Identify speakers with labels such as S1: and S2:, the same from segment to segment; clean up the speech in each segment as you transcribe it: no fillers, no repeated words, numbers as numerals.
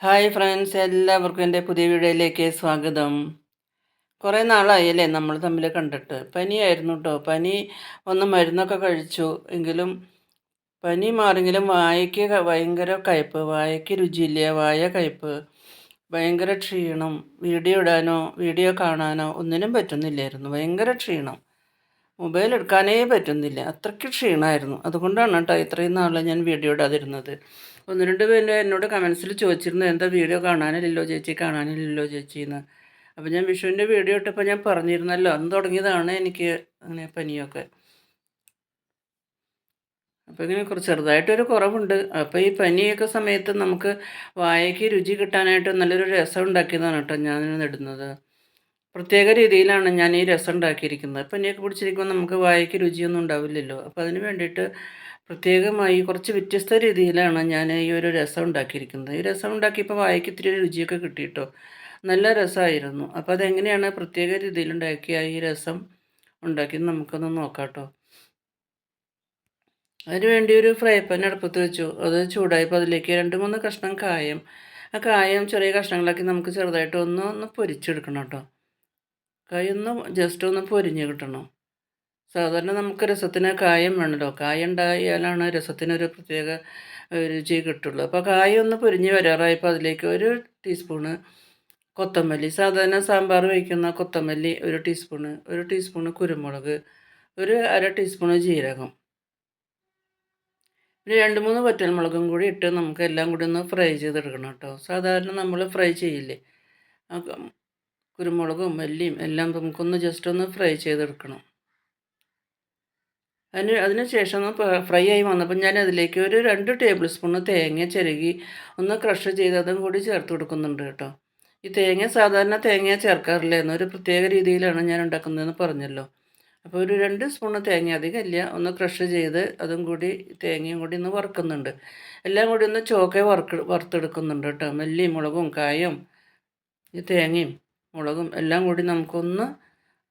S1: Hi friends, എല്ലാവർക്കും എൻ്റെ പുതിയ വീഡിയോയിലേക്ക് സ്വാഗതം. കുറേ നാളായല്ലേ നമ്മൾ തമ്മിൽ കണ്ടിട്ട്. പനിയായിരുന്നു കേട്ടോ. പനി ഒന്ന് മരുന്നൊക്കെ കഴിച്ചു. എങ്കിലും പനി മാറിയെങ്കിലും വായയ്ക്ക് ഭയങ്കര കയ്പ്പ്, വായയ്ക്ക് രുചിയില്ല, വായ കയ്പ്പ്, ഭയങ്കര ക്ഷീണം. വീഡിയോ ഇടാനോ വീഡിയോ കാണാനോ ഒന്നിനും പറ്റുന്നില്ലായിരുന്നു. ഭയങ്കര ക്ഷീണം. മൊബൈൽ എടുക്കാനേ പറ്റുന്നില്ല, അത്രയ്ക്ക് ക്ഷീണമായിരുന്നു. അതുകൊണ്ടാണ് കേട്ടോ ഇത്രയും നാൾ ഞാൻ വീഡിയോ ഇടാതിരുന്നത്. ഒന്ന് രണ്ട് പേര് എന്നോട് കമൻസിൽ ചോദിച്ചിരുന്നു, എന്താ വീഡിയോ കാണാനില്ലല്ലോ ചേച്ചി, കാണാനില്ലല്ലോ ചേച്ചി എന്ന്. അപ്പോൾ ഞാൻ വിഷുവിൻ്റെ വീഡിയോ ഇട്ടപ്പോൾ ഞാൻ പറഞ്ഞിരുന്നല്ലോ, അന്ന് തുടങ്ങിയതാണ് എനിക്ക് അങ്ങനെ പനിയൊക്കെ. അപ്പോൾ ഇങ്ങനെ കുറച്ച് ചെറുതായിട്ടൊരു കുറവുണ്ട്. അപ്പോൾ ഈ പനിയൊക്കെ സമയത്ത് നമുക്ക് വായയ്ക്ക് രുചി കിട്ടാനായിട്ട് നല്ലൊരു രസം ഉണ്ടാക്കിയതാണ് കേട്ടോ ഞാൻ ഇടുന്നത്. പ്രത്യേക രീതിയിലാണ് ഞാൻ ഈ രസം ഉണ്ടാക്കിയിരിക്കുന്നത്. പനിയൊക്കെ പിടിച്ചിരിക്കുമ്പോൾ നമുക്ക് വായയ്ക്ക് രുചിയൊന്നും ഉണ്ടാവില്ലല്ലോ. അപ്പോൾ അതിന് വേണ്ടിയിട്ട് പ്രത്യേകമായി കുറച്ച് വ്യത്യസ്ത രീതിയിലാണ് ഞാൻ ഈ ഒരു രസം ഉണ്ടാക്കിയിരിക്കുന്നത്. ഈ രസം ഉണ്ടാക്കിയപ്പോൾ വായയ്ക്ക് ഇത്തിരി രുചിയൊക്കെ കിട്ടി കേട്ടോ. നല്ല രസമായിരുന്നു. അപ്പോൾ അതെങ്ങനെയാണ് പ്രത്യേക രീതിയിൽ ഉണ്ടാക്കിയ ഈ രസം ഉണ്ടാക്കിയത് നമുക്കൊന്ന് നോക്കാം കേട്ടോ. അതിന് വേണ്ടി ഒരു ഫ്രൈ പാൻ അടുപ്പത്ത് വെച്ചു. അത് ചൂടായപ്പോൾ അതിലേക്ക് 2-3 കഷ്ണം കായം, ആ കായം ചെറിയ കഷ്ണങ്ങളാക്കി നമുക്ക് ചെറുതായിട്ട് ഒന്ന് പൊരിച്ചെടുക്കണം കേട്ടോ. കായൊന്ന് ജസ്റ്റ് ഒന്ന് പൊരിഞ്ഞ് കിട്ടണം. സാധാരണ നമുക്ക് രസത്തിന് കായം വേണമല്ലോ. കായം ഉണ്ടായാലാണ് രസത്തിനൊരു പ്രത്യേക രുചി കിട്ടുള്ളൂ. അപ്പോൾ കായം ഒന്ന് പൊരിഞ്ഞ് വരാറായപ്പോൾ അതിലേക്ക് 1 ടീസ്പൂണ് കൊത്തമല്ലി, സാധാരണ സാമ്പാർ വയ്ക്കുന്ന കൊത്തമല്ലി 1 ടീസ്പൂണ്, 1 ടീസ്പൂണ് കുരുമുളക്, 1/2 ടീസ്പൂണ് ജീരകം, പിന്നെ 2-3 വറ്റൽമുളകും കൂടി ഇട്ട് നമുക്ക് എല്ലാം കൂടി ഒന്ന് ഫ്രൈ ചെയ്തെടുക്കണം കേട്ടോ. സാധാരണ നമ്മൾ ഫ്രൈ ചെയ്യില്ലേ, ആ കുരുമുളകും മല്ലിയും എല്ലാം നമുക്കൊന്ന് ജസ്റ്റ് ഒന്ന് ഫ്രൈ ചെയ്തെടുക്കണം. അതിന് ശേഷം ഒന്ന് ഫ്രൈ ആയി വന്നപ്പോൾ ഞാൻ അതിലേക്ക് ഒരു 2 ടേബിൾ സ്പൂണ് തേങ്ങ ചിരകി ഒന്ന് ക്രഷ് ചെയ്ത് അതും കൂടി ചേർത്ത് കൊടുക്കുന്നുണ്ട് കേട്ടോ. ഈ തേങ്ങ സാധാരണ തേങ്ങ ചേർക്കാറില്ല, എന്നൊരു പ്രത്യേക രീതിയിലാണ് ഞാൻ ഉണ്ടാക്കുന്നതെന്ന് പറഞ്ഞല്ലോ. അപ്പോൾ ഒരു 2 സ്പൂണ് തേങ്ങ, അധികമില്ല, ഒന്ന് ക്രഷ് ചെയ്ത് അതും കൂടി തേങ്ങയും കൂടി ഒന്ന് വറുക്കുന്നുണ്ട്. എല്ലാം കൂടി ഒന്ന് വറുത്തെടുക്കുന്നുണ്ട് കേട്ടോ. മല്ലിയും മുളകും കായും ഈ തേങ്ങയും മുളകും എല്ലാം കൂടി നമുക്കൊന്ന്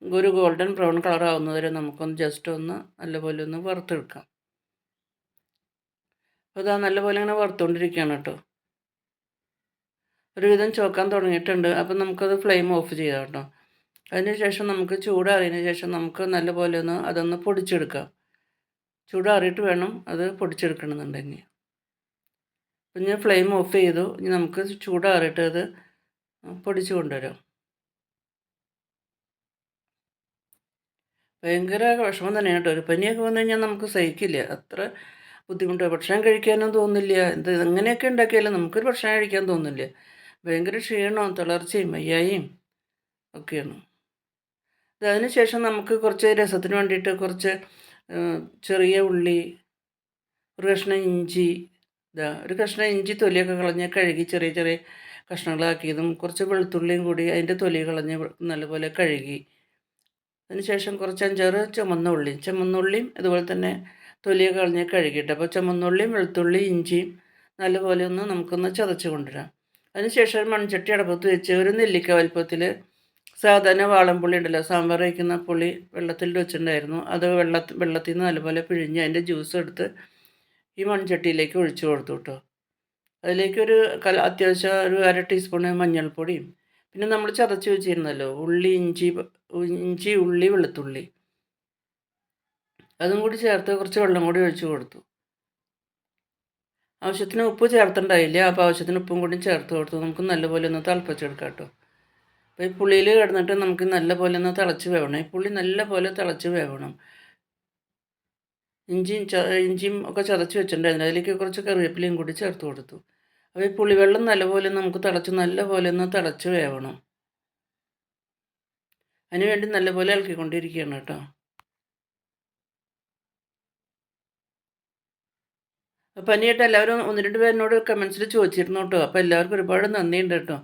S1: ഒരു ഗോൾഡൻ ബ്രൗൺ കളർ ആവുന്നത് വരെ നമുക്കൊന്ന് ജസ്റ്റ് ഒന്ന് നല്ലപോലെ ഒന്ന് വറുത്തെടുക്കാം. അപ്പോൾ ഇതാ നല്ലപോലെ ഇങ്ങനെ വറുത്തുകൊണ്ടിരിക്കുകയാണ് കേട്ടോ. ഒരുവിധം ചോക്കാൻ തുടങ്ങിയിട്ടുണ്ട്. അപ്പം നമുക്കത് ഫ്ലെയിം ഓഫ് ചെയ്യാം കേട്ടോ. അതിന് ശേഷം നമുക്ക് ചൂടാറിയതിന് ശേഷം നമുക്ക് നല്ലപോലെ അതൊന്ന് പൊടിച്ചെടുക്കാം. ചൂടാറിയിട്ട് വേണം അത് പൊടിച്ചെടുക്കണമെന്നുണ്ടെങ്കിൽ. അപ്പം ഞാൻ ഫ്ലെയിം ഓഫ് ചെയ്തു. ഇനി നമുക്ക് ചൂടാറിയിട്ട് അത് പൊടിച്ച് കൊണ്ടുവരാം. ഭയങ്കര വിഷമം തന്നെയാണ് കേട്ടോ. ഒരു പനിയൊക്കെ വന്നു കഴിഞ്ഞാൽ നമുക്ക് സഹിക്കില്ല. അത്ര ബുദ്ധിമുട്ടാണ്. ഭക്ഷണം കഴിക്കാനും തോന്നില്ല. എങ്ങനെയൊക്കെ ഉണ്ടാക്കിയാലും നമുക്കൊരു ഭക്ഷണം കഴിക്കാൻ തോന്നില്ല. ഭയങ്കര ക്ഷീണവും തളർച്ചയും വയ്യായ്യും ഒക്കെയാണ്. അതിന് ശേഷം നമുക്ക് കുറച്ച് രസത്തിന് വേണ്ടിയിട്ട് കുറച്ച് ചെറിയ ഉള്ളി, ഒരു കഷ്ണം ഇഞ്ചി, ഒരു കഷ്ണം ഇഞ്ചി തൊലിയൊക്കെ കളഞ്ഞ് കഴുകി ചെറിയ ചെറിയ കഷ്ണങ്ങളാക്കിയതും, കുറച്ച് വെളുത്തുള്ളിയും കൂടി അതിൻ്റെ തൊലി കളഞ്ഞ് നല്ലപോലെ കഴുകി, അതിനുശേഷം കുറച്ച് 5-6 ചുമന്നുള്ളിയും അതുപോലെ തന്നെ തൊലിയൊക്കെ കളഞ്ഞ് കഴുകിയിട്ട്, അപ്പോൾ ചുമന്നുള്ളിയും വെളുത്തുള്ളി ഇഞ്ചിയും നല്ലപോലെ നമുക്കൊന്ന് ചതച്ച് കൊണ്ടുവരാം. അതിനുശേഷം ഒരു മൺചട്ടി അടുപ്പത്ത് വെച്ച് ഒരു നെല്ലിക്ക വലുപ്പത്തിൽ സാധാരണ വാളംപുളി ഉണ്ടല്ലോ, സാമ്പാർ വയ്ക്കുന്ന പുളി വെള്ളത്തിൽ വെച്ചിട്ടുണ്ടായിരുന്നു. അത് വെള്ളത്തിൽ നിന്ന് നല്ലപോലെ പിഴിഞ്ഞ് അതിൻ്റെ ജ്യൂസ് എടുത്ത് ഈ മൺചട്ടിയിലേക്ക് ഒഴിച്ചു കൊടുത്തു കേട്ടോ. അതിലേക്ക് അത്യാവശ്യം ഒരു 1/2 ടീസ്പൂണ് മഞ്ഞൾപ്പൊടിയും, പിന്നെ നമ്മൾ ചതച്ച് വെച്ചിരുന്നല്ലോ ഇഞ്ചി ഉള്ളി വെളുത്തുള്ളി, അതും കൂടി ചേർത്ത് കുറച്ച് വെള്ളം കൂടി ഒഴിച്ച് കൊടുത്തു. ആവശ്യത്തിന് ഉപ്പ് ചേർത്തിട്ടുണ്ടായില്ല, അപ്പോൾ ആവശ്യത്തിന് ഉപ്പും കൂടി ചേർത്ത് കൊടുത്തു. നമുക്ക് നല്ലപോലെ ഒന്ന് തിളപ്പിച്ചെടുക്കാം കേട്ടോ. അപ്പോൾ ഈ പുളിയിൽ കിടന്നിട്ട് നമുക്ക് നല്ലപോലെ ഒന്ന് തിളച്ച് വേവണം. ഈ പുളി നല്ലപോലെ തിളച്ച് വേവണം. ഇഞ്ചിയും ഒക്കെ ചതച്ച് വെച്ചിട്ടുണ്ടായിരുന്നു. അതിലേക്ക് കുറച്ച് കറിവേപ്പിലയും കൂടി ചേർത്ത് കൊടുത്തു. അപ്പോൾ ഈ പുളിവെള്ളം നല്ലപോലെ നമുക്ക് നല്ലപോലെ ഒന്ന് തിളച്ച് വേവണം. അതിനുവേണ്ടി നല്ലപോലെ ഇളക്കിക്കൊണ്ടിരിക്കുകയാണ് കേട്ടോ. പനിയായിട്ട് എല്ലാവരും 1-2 പേരിനോട് കമൻസിൽ ചോദിച്ചിരുന്നു കേട്ടോ. അപ്പോൾ എല്ലാവർക്കും ഒരുപാട് നന്ദിയുണ്ട് കേട്ടോ.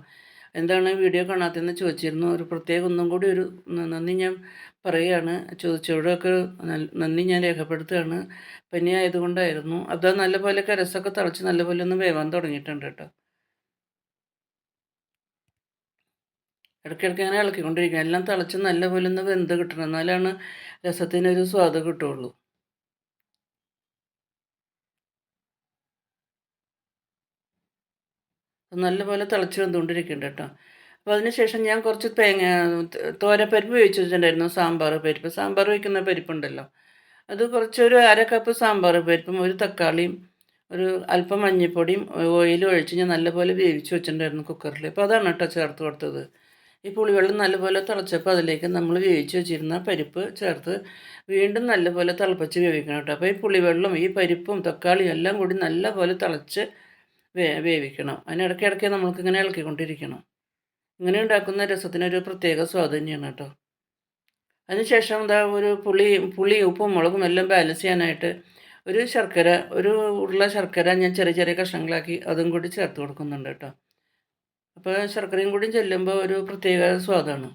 S1: എന്താണ് വീഡിയോ കാണാത്തതെന്ന് ചോദിച്ചിരുന്നു. ഒരു പ്രത്യേകം ഒന്നും കൂടി ഒരു നന്ദി ഞാൻ പറയുകയാണ്. ചോദിച്ചവരോടൊക്കെ നന്ദി ഞാൻ രേഖപ്പെടുത്തുകയാണ്. പനി ആയതുകൊണ്ടായിരുന്നു. അത് നല്ലപോലെ രസമൊക്കെ തിളച്ച് നല്ലപോലെ ഒന്ന് വേവാൻ തുടങ്ങിയിട്ടുണ്ട് കേട്ടോ. ഇടയ്ക്കിടയ്ക്ക് അങ്ങനെ ഇളക്കിക്കൊണ്ടിരിക്കുക. എല്ലാം തിളച്ച് നല്ലപോലെ ഒന്ന് വെന്ത് കിട്ടണം, എന്നാലാണ് രസത്തിനൊരു സ്വാദ് കിട്ടുള്ളൂ. അത് നല്ലപോലെ തിളച്ച് വെന്തുകൊണ്ടിരിക്കുന്നുണ്ട് കേട്ടോ. അപ്പോൾ അതിന് ശേഷം ഞാൻ കുറച്ച് തോരപ്പരിപ്പ് വേവിച്ച് വെച്ചിട്ടുണ്ടായിരുന്നു. സാമ്പാർ പരിപ്പ്, സാമ്പാർ വയ്ക്കുന്ന പരിപ്പുണ്ടല്ലോ, അത് കുറച്ചൊരു 1/2 കപ്പ് സാമ്പാർ പരിപ്പും ഒരു തക്കാളിയും ഒരു അല്പം മഞ്ഞൾപ്പൊടിയും ഓയിലും ഒഴിച്ച് ഞാൻ നല്ലപോലെ വേവിച്ച് വെച്ചിട്ടുണ്ടായിരുന്നു കുക്കറിൽ. അപ്പോൾ അതാണ് കേട്ടോ ചേർത്ത് കൊടുത്തത്. ഈ പുളിവെള്ളം നല്ലപോലെ തിളച്ചപ്പോൾ അതിലേക്ക് നമ്മൾ വേവിച്ച് വെച്ചിരുന്ന പരിപ്പ് ചേർത്ത് വീണ്ടും നല്ലപോലെ തിളപ്പിച്ച് വേവിക്കണം കേട്ടോ. അപ്പോൾ ഈ പുളിവെള്ളം ഈ പരിപ്പും തക്കാളിയും എല്ലാം കൂടി നല്ലപോലെ തിളച്ച് വേവിക്കണം. അതിനിടയ്ക്കിടയ്ക്ക് നമ്മൾക്കിങ്ങനെ ഇളക്കിക്കൊണ്ടിരിക്കണം. ഇങ്ങനെ ഉണ്ടാക്കുന്ന രസത്തിനൊരു പ്രത്യേക സ്വാദ് തന്നെയാണ് കേട്ടോ. അതിനുശേഷം ഒരു പുളി ഉപ്പും മുളകും എല്ലാം ബാലൻസ് ചെയ്യാനായിട്ട് ഒരു ഉരുള ശർക്കര ഞാൻ ചെറിയ ചെറിയ കഷ്ണങ്ങളാക്കി അതും കൂടി ചേർത്ത് കൊടുക്കുന്നുണ്ട് കേട്ടോ. അപ്പോൾ ശർക്കരയും കൂടി ചെല്ലുമ്പോൾ ഒരു പ്രത്യേക സ്വാദാണ്.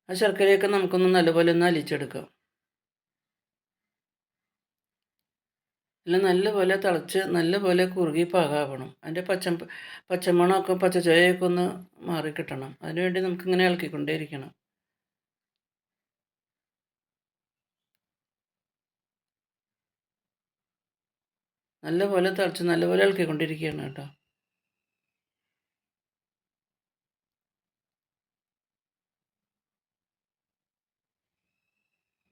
S1: ആ ശർക്കരയൊക്കെ നമുക്കൊന്ന് നല്ലപോലെ ഒന്ന് അലിച്ചെടുക്കാം. എല്ലാം നല്ലപോലെ തിളച്ച് നല്ലപോലെ കുറുകി പാകമാവണം. അതിൻ്റെ പച്ചമണമൊക്കെ പച്ചച്ചുവയൊക്കെ ഒന്ന് മാറിക്കിട്ടണം. അതിനുവേണ്ടി നമുക്കിങ്ങനെ ഇളക്കിക്കൊണ്ടേയിരിക്കണം. നല്ലപോലെ തിളച്ച് നല്ലപോലെ ഇളക്കിക്കൊണ്ടിരിക്കുകയാണ് കേട്ടോ.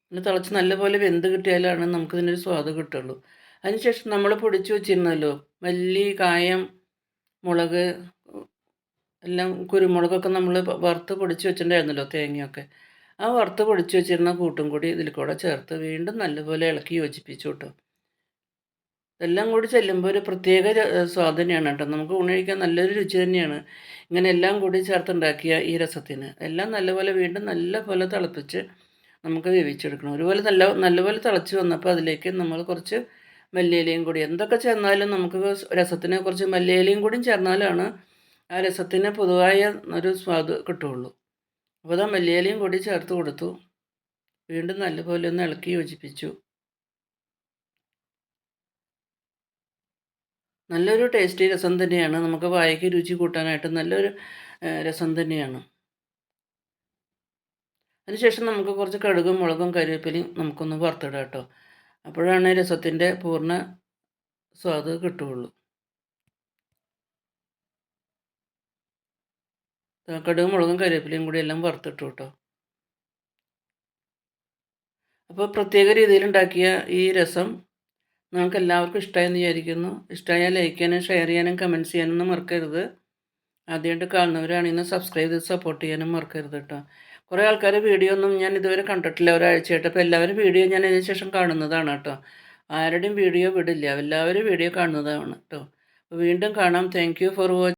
S1: പിന്നെ തിളച്ച് നല്ലപോലെ വെന്ത് കിട്ടിയാലാണ് നമുക്കിതിനൊരു സ്വാദ് കിട്ടുള്ളൂ. അതിനുശേഷം നമ്മൾ പൊടിച്ച് വെച്ചിരുന്നല്ലോ മല്ലി, കായം, മുളക്, എല്ലാം കുരുമുളകൊക്കെ നമ്മൾ വറുത്ത് പൊടിച്ച് വെച്ചിട്ടുണ്ടായിരുന്നല്ലോ, തേങ്ങയൊക്കെ. ആ വറുത്ത് പൊടിച്ച് വെച്ചിരുന്ന കൂട്ടും കൂടി ഇതിൽ കൂടെ ചേർത്ത് വീണ്ടും നല്ലപോലെ ഇളക്കി യോജിപ്പിച്ചു കേട്ടോ. ഇതെല്ലാം കൂടി ചെല്ലുമ്പോൾ ഒരു പ്രത്യേക സ്വാദ് തന്നെയാണ് കേട്ടോ. നമുക്ക് ഊണ് കഴിക്കാൻ നല്ലൊരു രുചി തന്നെയാണ് ഇങ്ങനെ എല്ലാം കൂടി ചേർത്തുണ്ടാക്കിയ ഈ രസത്തിന്. എല്ലാം നല്ലപോലെ വീണ്ടും നല്ലപോലെ തിളപ്പിച്ച് നമുക്ക് വേവിച്ചെടുക്കണം. നല്ലപോലെ തിളച്ച് വന്നപ്പോൾ അതിലേക്ക് നമ്മൾ കുറച്ച് മല്ലിയിലയും കൂടി, എന്തൊക്കെ ചേർന്നാലും നമുക്ക് രസത്തിന് കുറച്ച് മല്ലിയിലയും കൂടി ചേർന്നാലാണ് ആ രസത്തിന് പൊതുവായ ഒരു സ്വാദ് കിട്ടുകയുള്ളൂ. അപ്പോൾ ആ മല്ലിയിലയും കൂടി ചേർത്ത് കൊടുത്തു. വീണ്ടും നല്ലപോലെ ഒന്ന് ഇളക്കി യോജിപ്പിച്ചു. നല്ലൊരു ടേസ്റ്റി രസം തന്നെയാണ്. നമുക്ക് വായയ്ക്ക് രുചി കൂട്ടാനായിട്ട് നല്ലൊരു രസം തന്നെയാണ്. അതിനുശേഷം നമുക്ക് കുറച്ച് കടുകും മുളകും കരിവേപ്പിലയും നമുക്കൊന്ന് വറുത്തിടാം കേട്ടോ. അപ്പോഴാണ് രസത്തിൻ്റെ പൂർണ്ണ സ്വാദ് കിട്ടുകയുള്ളൂ. കടുകും മുളകും കരിവേപ്പിലയും കൂടി എല്ലാം വറുത്തിട്ടു കേട്ടോ. അപ്പോൾ പ്രത്യേക രീതിയിലുണ്ടാക്കിയ ഈ രസം നിങ്ങൾക്ക് എല്ലാവർക്കും ഇഷ്ടമായെന്ന് വിചാരിക്കുന്നു. ഇഷ്ടമായാൽ ലൈക്ക് ചെയ്യാനും ഷെയർ ചെയ്യാനും കമൻറ്റ്സ് ചെയ്യാനൊന്നും മറക്കരുത്. ആദ്യമായിട്ട് കാണുന്നവരാണെങ്കിൽ സബ്സ്ക്രൈബ് ചെയ്ത് സപ്പോർട്ട് ചെയ്യാനും മറക്കരുത് കേട്ടോ. കുറേ ആൾക്കാർ വീഡിയോ ഒന്നും ഞാൻ ഇതുവരെ കണ്ടിട്ടില്ല ഒരാഴ്ചയായിട്ട്. അപ്പോൾ എല്ലാവരും വീഡിയോ ഞാൻ അതിന് ശേഷം കാണുന്നതാണ് കേട്ടോ. ആരുടെയും വീഡിയോ വിടില്ല, എല്ലാവരും വീഡിയോ കാണുന്നതാണ് കേട്ടോ. വീണ്ടും കാണാം. Thank you for watching.